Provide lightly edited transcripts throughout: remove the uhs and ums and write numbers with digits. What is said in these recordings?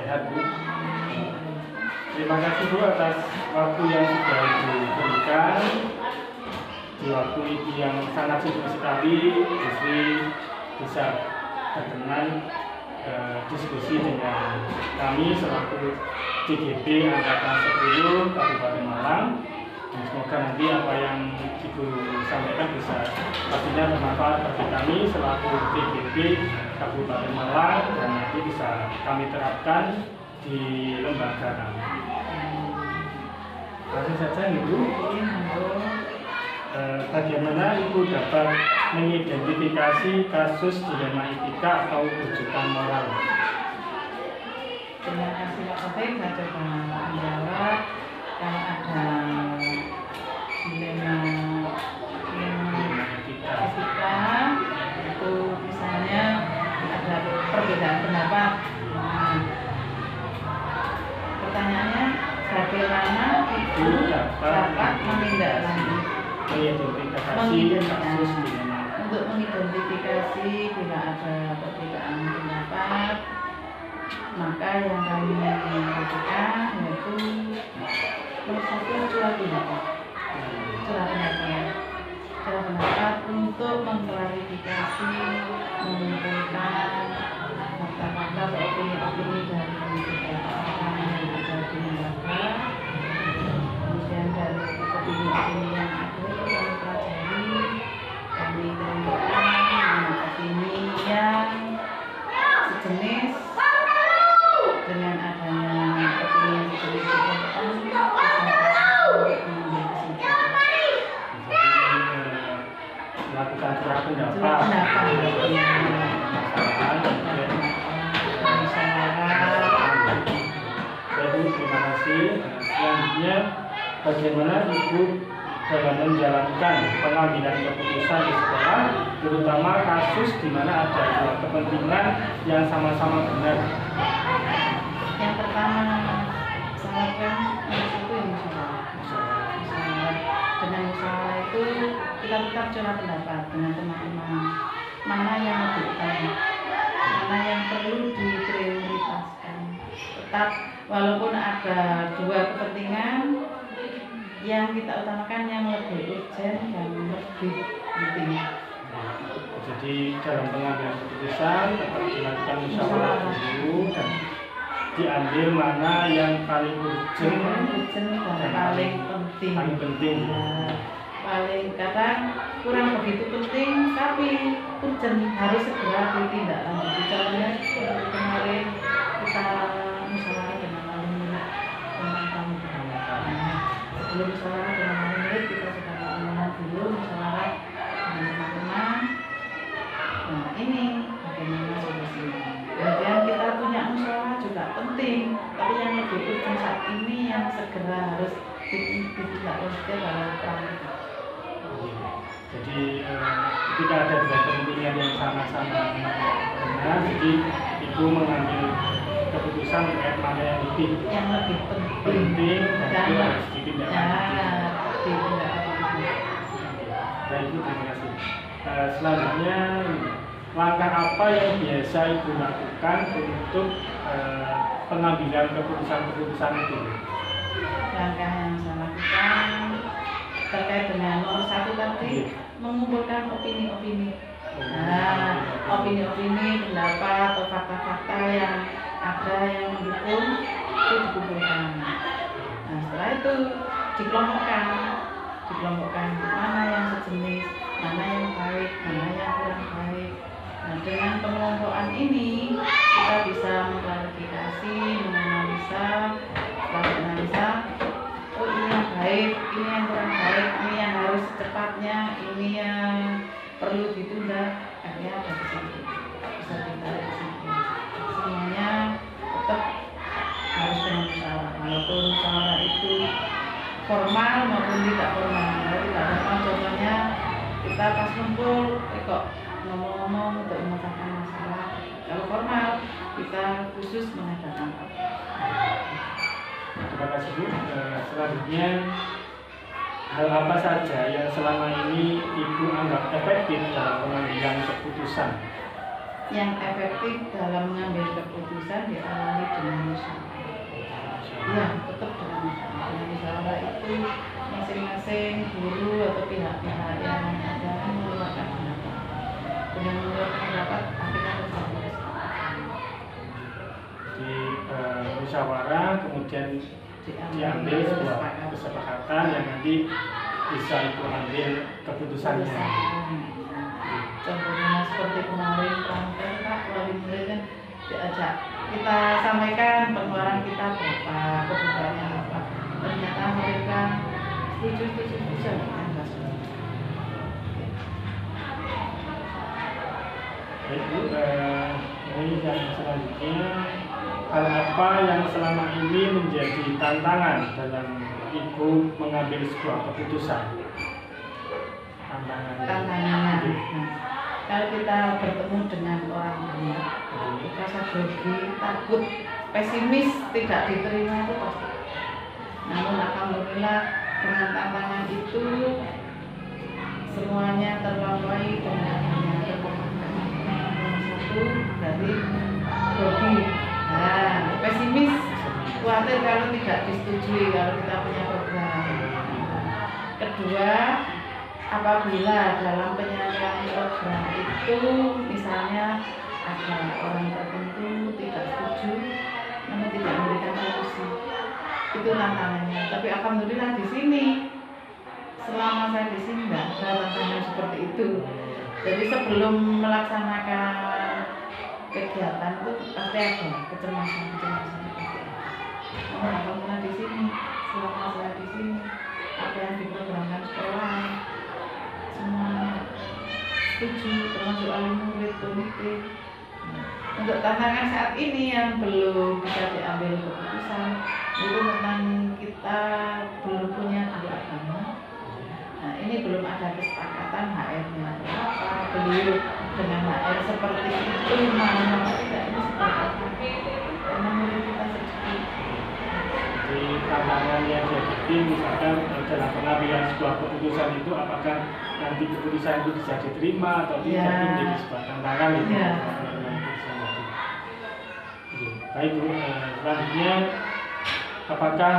Sehat Bu. Terima kasih Bu atas waktu yang sudah Ibu berikan. Di waktu ini yang sangat sibuk sekali, Istri bisa berkenan diskusi dengan kami selaku DGB Angkatan 10 Kabupaten Malang. Dan semoga nanti apa yang Ibu sampaikan bisa pastinya bermanfaat bagi kami selaku DGB Kabupaten Malang dan nanti bisa kami terapkan di lembaga kami. Langsung saja Ibu. Bagaimana Ibu dapat mengidentifikasi kasus dilema etika atau rujukan moral? Terima kasih Pak Taufik, saya coba menjawab. Kalau ada dilema etika itu misalnya ada perbedaan pendapat. Pertanyaannya, bagaimana Ibu dapat mengidentifikasi bila ada perbedaan pendapat? Maka yang kami lakukan yaitu nomor satu curah pendapat untuk mengklarifikasi, mengumpulkan fakta-fakta atau opini-opini dari beberapa orang yang ada di lembaga. Kemudian dari opini-opini yang ada itu kami pelajari, kami temukan opini yang sejenis dengan adanya opini yang sejenis itu melakukan curah pendapat. Jadi terima kasih. Selanjutnya, bagaimana Ibu dalam menjalankan pengambilan keputusan di sekolah, terutama kasus di mana ada dua kepentingan yang sama-sama benar? Yang pertama, misalkan itu yang musyawarah. Dengan musyawarah itu kita tetap curah pendapat dengan teman-teman, mana yang lebih utama, mana yang perlu diprioritaskan. Tetap walaupun ada dua kepentingan, yang kita utamakan yang lebih urgent dan lebih penting. Jadi dalam pengambilan keputusan tetap dilakukan musyawarah dulu dan diambil mana yang paling urgent dan paling penting. Paling kadang kurang begitu penting tapi urgent, harus segera ditindaklanjuti. Contohnya kemarin kita musyawarah dengan wali murid teman-teman. Sebelum musyawarah dengan wali murid kita sudah mengenal dulu musyawarah dengan teman-teman. Nah ini bagaimana solusinya. Kemudian kita punya musyawarah juga penting, tapi yang lebih urgent saat ini yang segera harus ditindaklanjuti adalah perang. Jadi ketika ada dua kepentingan yang sama-sama benar, jadi Ibu mengambil keputusan terkait mana yang lebih penting dan itu harus ditindaklanjuti. Baik Ibu, terima kasih. Selanjutnya, langkah apa yang biasa Ibu lakukan untuk pengambilan keputusan itu? Langkah yang saya lakukan terkait dengan nomor satu tadi, mengumpulkan opini-opini. Nah, opini-opini, pendapat atau fakta-fakta yang ada yang mendukung itu dikumpulkan. Nah, setelah itu dikelompokkan mana yang sejenis, mana yang baik, mana yang kurang baik. Nah, dengan pengelompokan ini kita bisa mengklarifikasi, menganalisa, oh ini yang baik, ini yang kurang baik, ini yang harus secepatnya, ini yang perlu ditunda. Akhirnya ada bisa ditarik kesimpulan. Semuanya tetap harus dengan musyawarah, walaupun musyawarah itu formal maupun tidak formal. Tidak formal contohnya kita pas kumpul kok ngomong-ngomong untuk memecahkan masalah. Kalau formal kita khusus mengadakan Terima kasih Bu. Selanjutnya, hal apa saja yang selama ini Ibu anggap efektif dalam pengambilan keputusan? yang efektif dalam mengambil keputusan diawali dengan musyawarah. Ya, tetap dengan musyawarah itu masing-masing guru atau pihak-pihak yang ada mengeluarkan pendapat. Dengan mengeluarkan pendapat, akhirnya bersama. Di musyawarah kemudian diambil sebuah kesepakatan yang nanti bisa itu ambil keputusannya. Contohnya seperti kemarin praktek Pak, wali murid kan diajak kita sampaikan pengeluaran kita berapa, kebutuhannya apa. Ternyata mereka setuju enggak setuju. Baik Bu, ini yang selanjutnya, hal apa yang selama ini menjadi tantangan dalam Ibu mengambil sebuah keputusan? Tantangannya. Kalau kita bertemu dengan orang banyak, rasa grogi, takut, pesimis, tidak diterima itu pasti. Namun alhamdulillah dengan tantangan itu semuanya terlampaui dengan adanya satu dari grogi. Nah, pesimis, khawatir kalau tidak disetujui kalau kita punya program. Kedua, apabila dalam penyelesaian program itu misalnya ada orang tertentu tidak setuju namun tidak memberikan solusi, itu tantangannya. Tapi alhamdulillah di sini selama saya di sini nggak ada tantangan seperti itu. Jadi sebelum melaksanakan kegiatan itu pasti ada kecemasan pasti ada. Namun alhamdulillah di sini selama saya di sini apa yang diprogramkan sekolah semua setuju, termasuk wali murid, komite. Untuk tantangan saat ini yang belum bisa diambil keputusan itu tentang kita belum punya guru agama. Nah, ini belum ada kesepakatan HR-nya berapa, beliau dengan HR seperti itu mau tidak, ini seperti apa? Karena murid kita sedikit. Di tantangan yang jadi misalkan dalam pengambilan sebuah keputusan itu apakah nanti keputusan itu bisa diterima atau tidak, itu menjadi sebuah tantangan itu. Baik Bu, selanjutnya apakah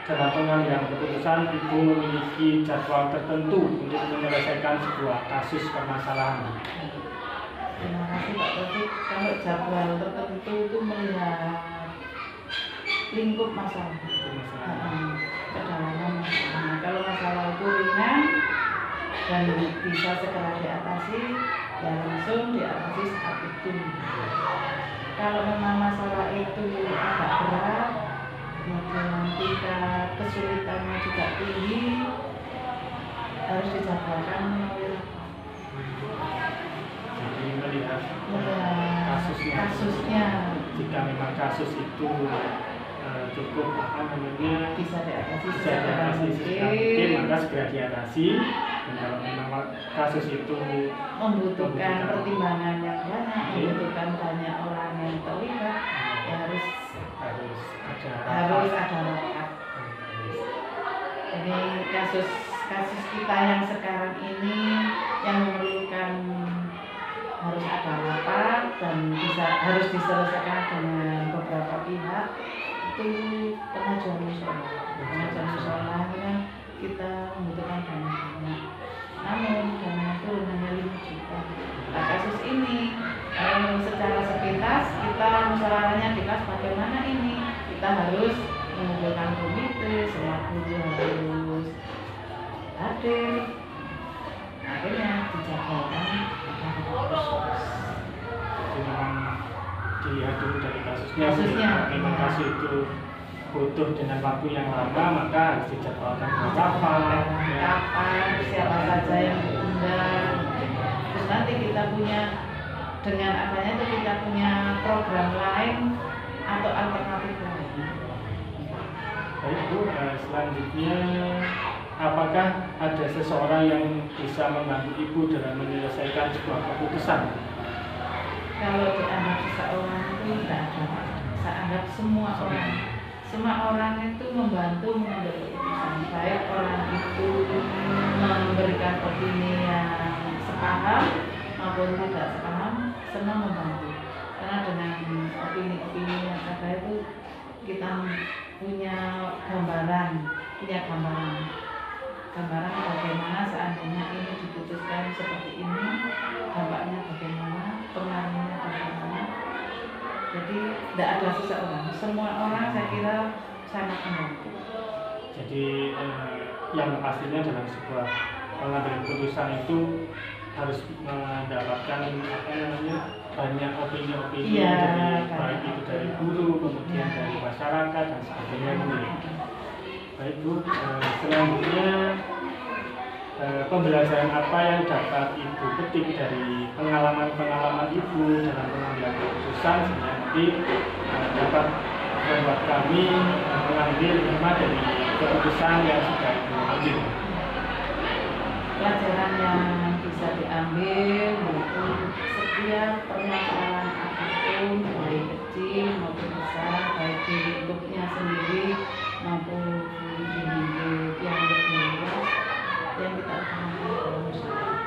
dalam pengambilan keputusan Ibu memiliki jadwal tertentu untuk menyelesaikan sebuah kasus permasalahan? Terima kasih Pak Taufik. Kalau jadwal tertentu itu melihat lingkup masalah, kedalaman masalah. Kalau masalah itu ringan dan bisa segera diatasi, ya langsung diatasi saat itu. Kalau memang masalah itu agak berat, kemudian tingkat kesulitannya juga tinggi, harus dijadwalkan melalui Jadi melihat kasusnya. Jika memang kasus itu cukup bisa diatasi segera mungkin, maka segera diatasi. Dan kalau memang kasus itu membutuhkan pertimbangan yang banyak, membutuhkan banyak orang yang terlibat, ya harus ada rapat. Ini kasus kita yang sekarang ini yang memerlukan harus ada rapat dan harus diselesaikan dengan beberapa pihak. Itu pengajuan musola kan kita membutuhkan dana banyak, namun dana itu hanya 5 juta. Nah, kasus ini secara sepintas kita musyawarahnya dikas bagaimana ini kita harus mengumpulkan komite, semua guru harus hadir, akhirnya dijadwalkan khusus. Jadi memang dilihat dulu dari kasusnya. Memang kasus itu butuh dengan waktu yang lama, maka harus dijadwalkan kapan, siapa saja yang diundang. Terus nanti kita punya, dengan adanya itu kita punya program lain atau alternatif lain. Baik Bu, selanjutnya apakah ada seseorang yang bisa membantu Ibu dalam menyelesaikan sebuah keputusan? Kalau dianggap seseorang itu tidak ada, saya anggap semua orang itu membantu mengambil keputusan. Baik orang itu memberikan opini yang sepaham maupun tidak sepaham, senang membantu karena dengan opini-opini yang ada itu kita punya gambaran bagaimana seandainya ini diputuskan seperti ini, dampaknya bagaimana, pengaruhnya bagaimana. Jadi tidak ada seseorang, semua orang saya kira sangat membantu. Jadi yang pastinya dalam sebuah pengambilan keputusan itu harus mendapatkan banyak opini-opini dari baik itu dari guru, kemudian dari masyarakat dan sebagainya. Baik Bu, selanjutnya pembelajaran apa yang dapat Ibu petik dari pengalaman-pengalaman Ibu dalam pengambilan keputusan sehingga nanti dapat membuat kami mengambil hikmah dari keputusan yang sudah Ibu ambil. Pelajaran yang bisa diambil yaitu setiap permasalahan apapun, baik kecil maupun besar, baik di lingkupnya sendiri maupun di lingkup yang lebih luas, yang kita utamakan dalam musyawarah.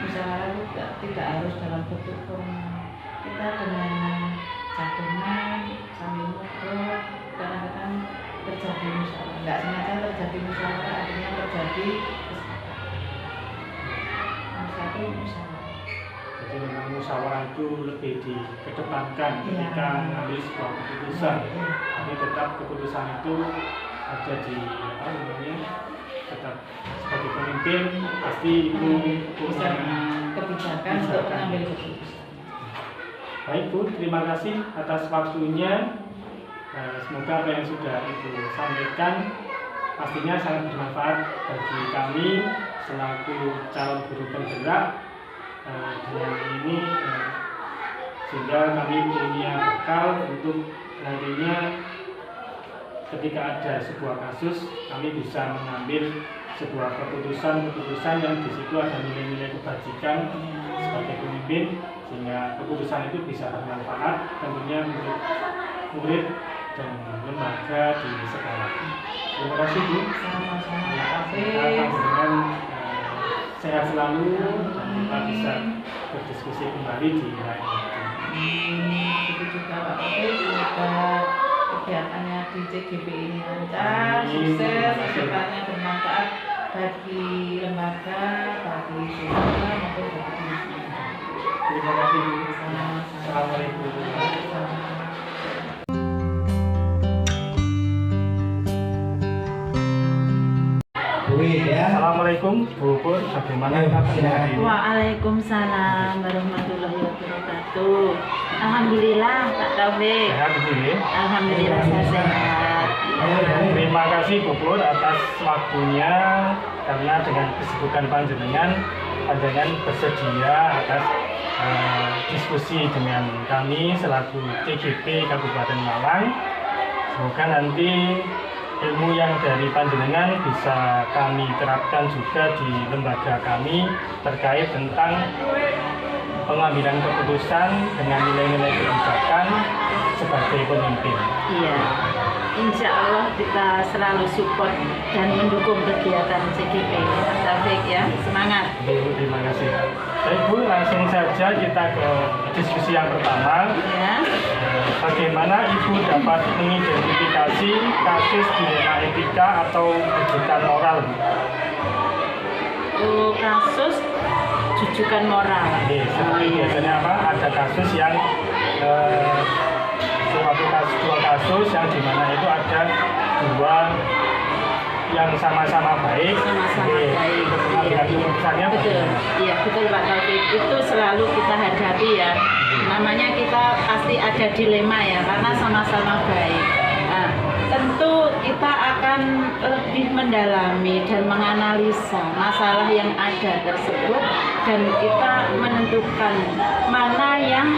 Musyawarah tidak harus dalam bentuk formal. Kita dengan jagungan sambil ngobrol, kadang-kadang terjadi musyawarah. Nggak sengaja terjadi musyawarah, akhirnya terjadi satu musyawarah. Jadi memang musyawarah itu lebih dikedepankan ketika mengambil sebuah keputusan. Tapi tetap keputusan itu ada di tetap sebagai pemimpin pasti Ibu punya kebijakan untuk mengambil keputusan. Baik Bu, terima kasih atas waktunya. Semoga apa yang sudah Ibu sampaikan pastinya sangat bermanfaat bagi kami selaku calon guru penggerak dengan ini sehingga kami punya bekal untuk nantinya ketika ada sebuah kasus kami bisa mengambil sebuah keputusan yang di situ ada nilai-nilai kebajikan sebagai pemimpin sehingga keputusan itu bisa bermanfaat tentunya untuk murid dan lembaga di sekolah. Terima kasih Bu. Sama-sama. Dengan sehat selalu dan kita bisa berdiskusi kembali di lain waktu. Itu juga Pak Taufik, semoga kegiatannya di CGP ini lancar, sukses, kedepannya bermanfaat bagi lembaga, bagi siswa maupun bagi masyarakat. Terima kasih Bu. Assalamualaikum. Assalamualaikum Bu Pur, bagaimana kabarnya hari ini? Waalaikumsalam warahmatullahi wabarakatuh. Alhamdulillah Pak Taufik. Sehat Bu ya? Alhamdulillah saya sehat. Terima kasih Bu Pur atas waktunya karena dengan kesibukan panjenengan bersedia atas diskusi dengan kami selaku TGP Kabupaten Malang. Semoga nanti ilmu yang dari panjenengan bisa kami terapkan juga di lembaga kami terkait tentang pengambilan keputusan dengan nilai-nilai kebijakan sebagai pemimpin. Iya. Insya Allah kita selalu support dan mendukung kegiatan CGP. Pak Taufik ya, semangat. Bu, terima kasih. Baik Bu, langsung saja kita ke diskusi yang pertama. Ya. Bagaimana Ibu dapat mengidentifikasi kasus dilema etika atau kejutan moral? Kasus jujukan moral. Seperti biasanya apa? Ada kasus yang dua kasus yang dimana itu ada dua yang sama-sama baik. Baik. Pengambilan keputusannya Betul. Iya, betul Pak Taufik. Itu selalu kita hadapi ya. Namanya kita pasti ada dilema ya, karena sama-sama baik. Nah, tentu kita akan lebih mendalami dan menganalisa masalah yang ada tersebut dan kita menentukan mana yang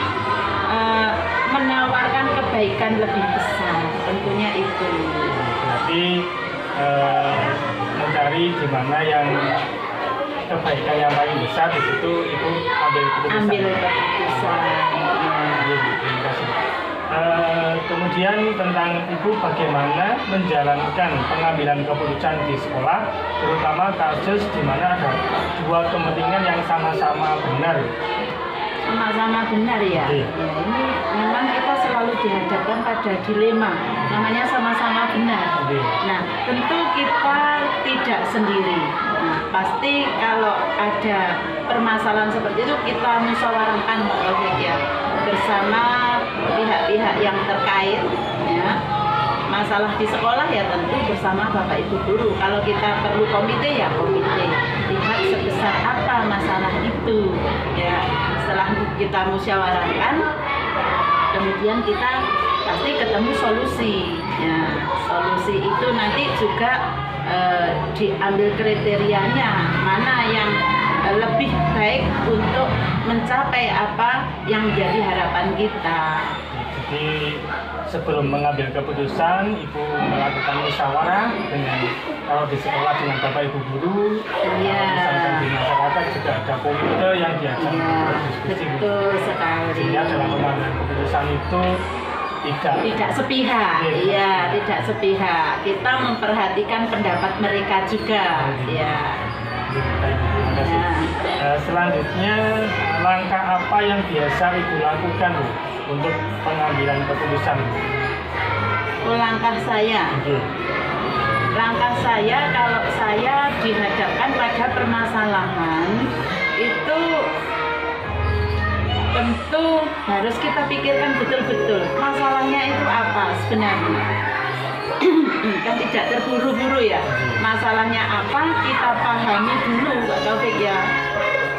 menawarkan kebaikan lebih besar. Tentunya itu. Berarti mencari di mana yang kebaikan yang paling besar di situ Ibu ambil keputusan. Ambil keputusan. Terima kasih. Kemudian tentang Ibu bagaimana menjalankan pengambilan keputusan di sekolah, terutama kasus di mana ada dua kepentingan yang sama-sama benar. Sama-sama benar ya. Iya. Ya, ini memang kita selalu dihadapkan pada dilema, namanya sama-sama benar. Iya. Nah, tentu kita tidak sendiri. Nah, pasti kalau ada permasalahan seperti itu kita musyawarahkan Pak Taufik ya, bersama pihak-pihak yang terkait ya. Masalah di sekolah ya tentu bersama Bapak Ibu guru. Kalau kita perlu komite ya komite. Lihat sebesar apa masalah itu ya. Setelah kita musyawarahkan, kemudian kita pasti ketemu solusi. Ya, solusi itu nanti juga diambil kriterianya mana yang lebih baik untuk mencapai apa yang menjadi harapan kita. Jadi sebelum mengambil keputusan, Ibu melakukan musyawarah dengan kalau di sekolah dengan Bapak Ibu guru, Iya. misalkan di masyarakat juga ada komite yang diajak Iya, berdiskusi. betul sekali. Sehingga dalam pengambilan keputusan itu Tidak sepihak, iya, tidak sepihak. Kita memperhatikan pendapat mereka juga, ya. Terima kasih. Selanjutnya, langkah apa yang biasa Ibu lakukan Bu, untuk pengambilan keputusan? Langkah saya, Oke. langkah saya kalau saya dihadapkan pada permasalahan itu tentu harus kita pikirkan betul-betul masalahnya itu apa sebenarnya. Kan tidak terburu-buru ya, masalahnya apa kita pahami dulu Pak Taufik ya.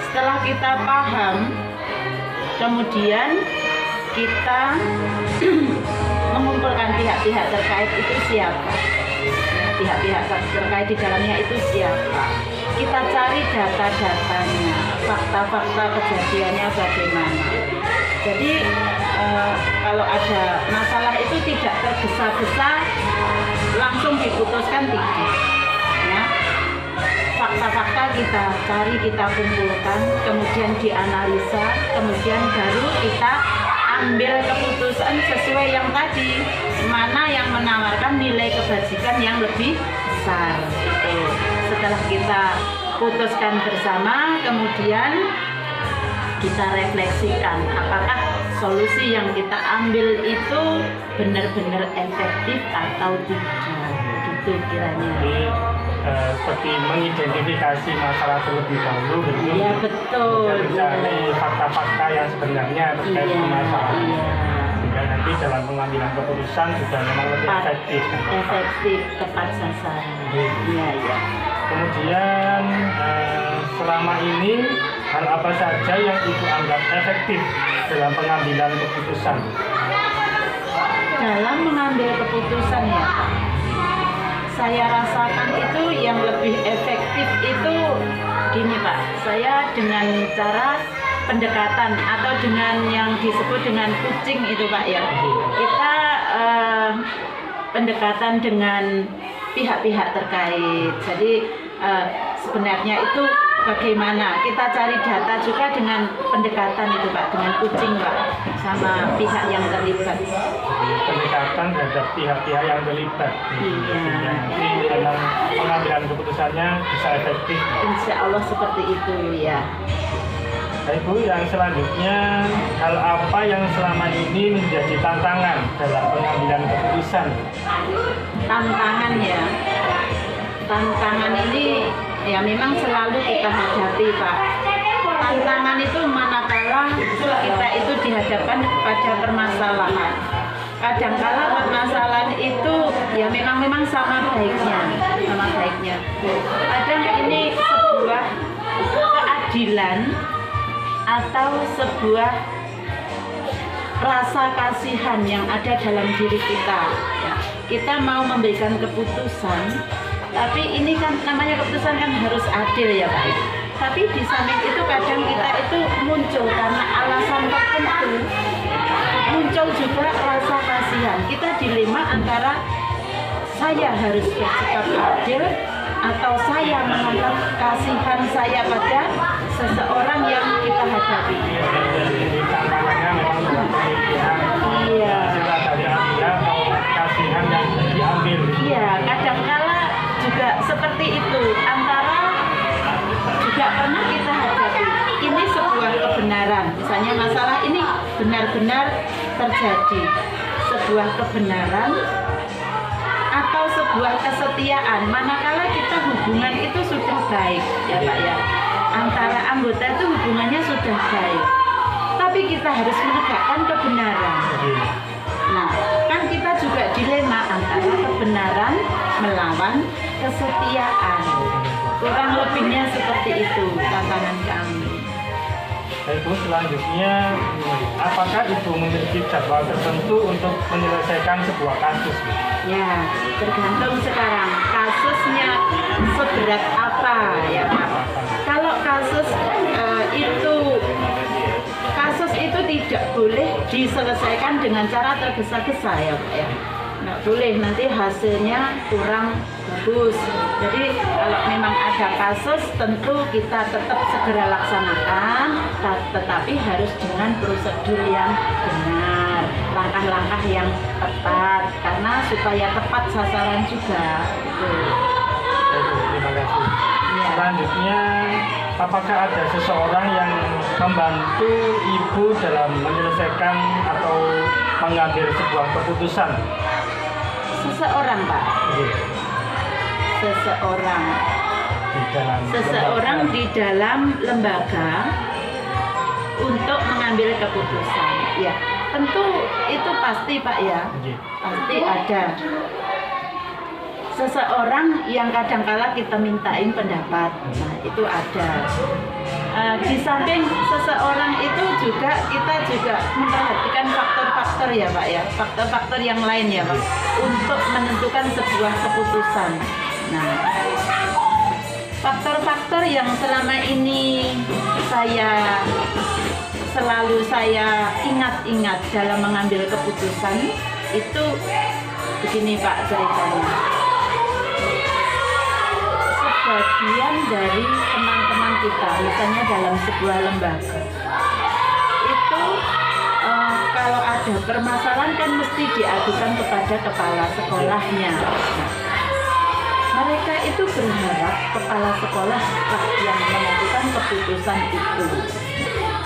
Setelah kita paham, kemudian kita mengumpulkan pihak-pihak terkait itu siapa, pihak-pihak terkait di dalamnya itu siapa. Kita cari data-datanya, fakta-fakta kejadiannya bagaimana. Jadi kalau ada masalah itu tidak tergesa-gesa langsung diputuskan, tidak. Ya. Fakta-fakta kita cari, kita kumpulkan, kemudian dianalisa, kemudian baru kita ambil keputusan sesuai yang tadi, mana yang menawarkan nilai kebajikan yang lebih besar. Gitu. Setelah kita putuskan bersama, kemudian kita refleksikan apakah solusi yang kita ambil itu benar-benar efektif atau tidak, gitu kiranya. Jadi seperti mengidentifikasi masalah terlebih dahulu, betul? Iya betul. Mencari fakta-fakta yang sebenarnya terkait Iya, masalah. iya. Sehingga nanti dalam pengambilan keputusan juga memang lebih efektif. dan tepat. Efektif, tepat sasaran. Iya, iya. Kemudian selama ini hal apa saja yang Ibu anggap efektif dalam pengambilan keputusan? Dalam mengambil keputusan ya Pak, saya rasakan itu yang lebih efektif itu gini Pak, saya dengan cara pendekatan atau dengan yang disebut dengan kucing itu Pak ya, kita pendekatan dengan pihak-pihak terkait. Jadi sebenarnya itu bagaimana kita cari data juga dengan pendekatan itu Pak, dengan kucing Pak, sama pihak yang terlibat. Jadi pendekatan terhadap pihak-pihak yang terlibat. Iya. Sehingga nanti dalam pengambilan keputusannya bisa efektif. Insya Allah seperti itu ya. Baik Bu, yang selanjutnya hal apa yang selama ini menjadi tantangan dalam pengambilan keputusan? Tantangan ya, tantangan ini ya memang selalu kita hadapi Pak. Tantangan itu manakala kita itu dihadapkan pada permasalahan. Kadangkala permasalahan itu ya memang sama baiknya, Kadang ini sebuah keadilan atau sebuah rasa kasihan yang ada dalam diri kita. Ya, kita mau memberikan keputusan, tapi ini kan namanya keputusan kan harus adil ya Pak. Tapi di samping itu kadang kita itu muncul karena alasan tertentu, muncul juga rasa kasihan. Kita dilema antara saya harus bersikap adil atau saya menganggap kasihan saya pada seseorang yang kita hadapi. Jadi tantangannya memang dalam pemilihan Iya. seperti itu antara juga pernah kita hadapi. Ini sebuah kebenaran, misalnya masalah ini benar-benar terjadi, sebuah kebenaran atau sebuah kesetiaan. Manakala kita hubungan itu sudah baik, ya Pak ya, antara anggota itu hubungannya sudah baik, tapi kita harus menegakkan kebenaran. Nah, kan kita juga dilema antara kebenaran melawan kesetiaan. Kurang lebihnya seperti itu tantangan kami. Ibu, selanjutnya, apakah Ibu memiliki jadwal tertentu untuk menyelesaikan sebuah kasus? Ya, tergantung sekarang kasusnya seberat apa ya Pak. Kalau kasus itu tidak boleh diselesaikan dengan cara tergesa-gesa ya Pak ya. Nggak boleh, nanti hasilnya kurang bagus. Jadi kalau memang ada kasus tentu kita tetap segera laksanakan, tetapi harus dengan prosedur yang benar, langkah-langkah yang tepat, karena supaya tepat sasaran juga. Gitu. Terima kasih. Ya. Selanjutnya, apakah ada seseorang yang membantu Ibu dalam menyelesaikan atau mengambil sebuah keputusan? Seseorang Pak. Seseorang di dalam lembaga untuk mengambil keputusan. Ya, tentu itu pasti Pak ya. Pasti ada. Seseorang yang kadangkala kita mintain pendapat, nah itu ada. Di samping seseorang itu juga kita juga memperhatikan faktor-faktor ya Pak ya, faktor-faktor yang lain ya Pak, untuk menentukan sebuah keputusan. Nah, faktor-faktor yang selama ini selalu saya ingat-ingat dalam mengambil keputusan itu begini Pak ceritanya. Bagian dari teman-teman kita, misalnya dalam sebuah lembaga, itu kalau ada permasalahan kan mesti diadukan kepada kepala sekolahnya. Mereka itu berharap kepala sekolah yang menentukan keputusan itu.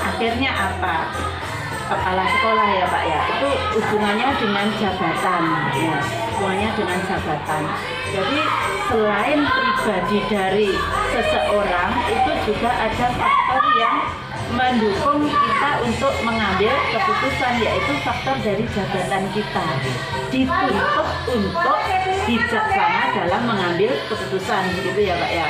Akhirnya apa? Kepala sekolah ya Pak ya, itu hubungannya dengan jabatan ya, hubungannya dengan jabatan. Jadi selain pribadi dari seseorang, itu juga ada faktor yang mendukung kita untuk mengambil keputusan, yaitu faktor dari jabatan kita, dituntut untuk bijaksana dalam mengambil keputusan, gitu ya Pak ya.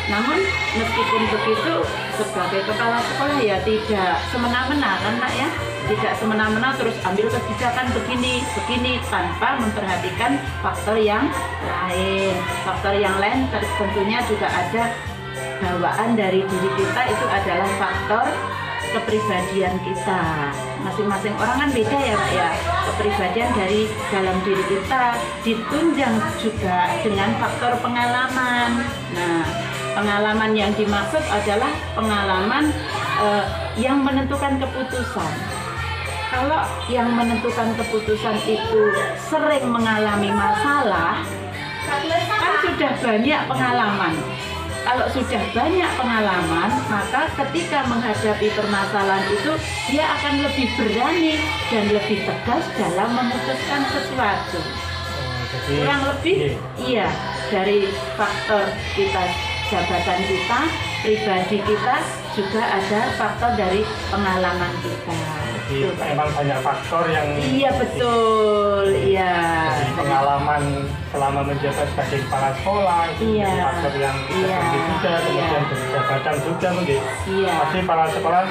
Namun meskipun begitu, sebagai kepala sekolah ya tidak semena-mena kan Pak ya, tidak semena-mena terus ambil kebijakan begini tanpa memperhatikan faktor yang lain. Faktor yang lain tentunya juga ada bawaan dari diri kita, itu adalah faktor kepribadian kita. Masing-masing orang kan beda ya Pak ya, kepribadian dari dalam diri kita ditunjang juga dengan faktor pengalaman. Nah, pengalaman yang dimaksud adalah pengalaman yang menentukan keputusan. Kalau yang menentukan keputusan itu sering mengalami masalah, kan sudah banyak pengalaman. Kalau sudah banyak pengalaman, maka ketika menghadapi permasalahan itu, dia akan lebih berani dan lebih tegas dalam memutuskan sesuatu. Kurang lebih, iya, dari faktor kita, jabatan kita, pribadi kita, juga ada faktor dari pengalaman kita. Jadi memang banyak faktor yang... Iya betul, iya. Pengalaman selama menjabat sebagai kepala sekolah, iya, faktor yang tertentu juga, kemudian dari jabatan juga mungkin. Iya. Pasti kepala sekolah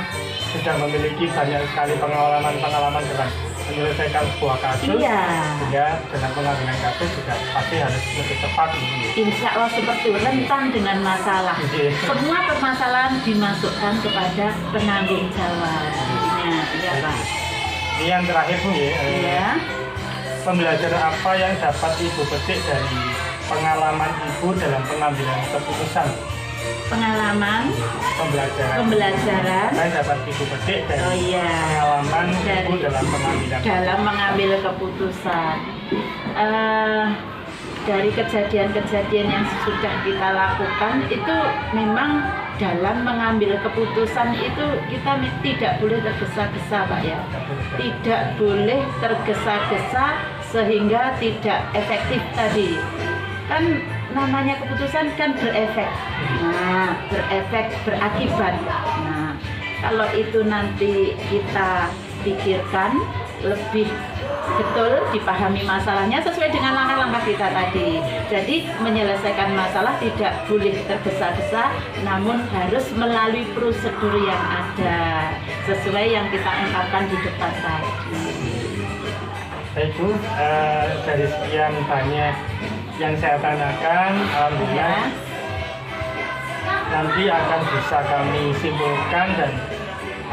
sudah memiliki banyak sekali pengalaman dalam menyelesaikan sebuah kasus. Iya. Sehingga dengan pengambilan kasus juga pasti harus lebih tepat. Insya Allah seperti rentan dengan masalah. Semua permasalahan dimasukkan kepada penanggung jawab. Iya Pak. Ini yang terakhir Bu ya. Iya. Pembelajaran apa yang dapat Ibu petik dari pengalaman Ibu dalam pengambilan keputusan? Pengalaman, pembelajaran saya dapat Ibu petik dari pengalaman Ibu dalam mengambil keputusan. dari kejadian-kejadian yang sudah kita lakukan itu memang dalam mengambil keputusan itu kita tidak boleh tergesa-gesa Pak ya, tidak boleh tergesa-gesa sehingga tidak efektif tadi. Kan namanya keputusan kan berefek, nah berefek berakibat. Nah kalau itu nanti kita pikirkan lebih betul, dipahami masalahnya sesuai dengan langkah-langkah kita tadi. Jadi menyelesaikan masalah tidak boleh tergesa-gesa, namun harus melalui prosedur yang ada sesuai yang kita ungkapkan di depan tadi. Baik Bu, dari sekian banyak yang saya tanyakan, alhamdulillah nanti akan bisa kami simpulkan dan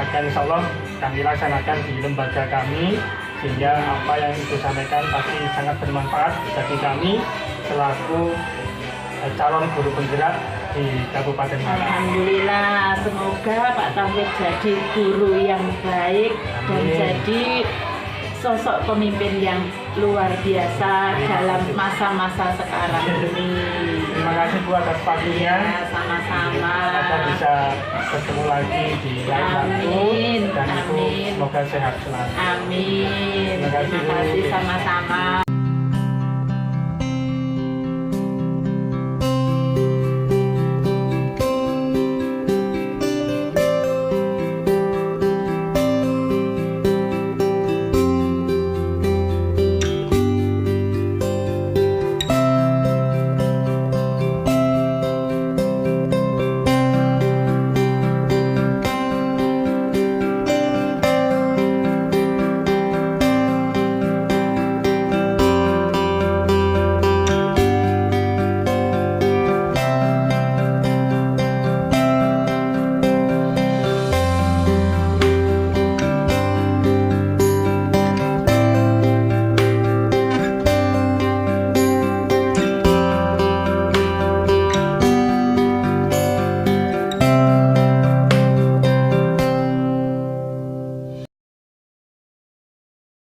akan insya Allah kami laksanakan di lembaga kami, sehingga apa yang Ibu sampaikan pasti sangat bermanfaat bagi kami selaku calon guru penggerak di Kabupaten Malang. Alhamdulillah, semoga Pak Taufik jadi guru yang baik dan jadi sosok pemimpin yang luar biasa dalam masa-masa sekarang ini. Terima kasih Bu atas waktunya. Ya, sama-sama. Agar bisa bertemu lagi di lain waktu dan Ibu semoga sehat selalu. Amin. Terima kasih, Bu. Sama-sama.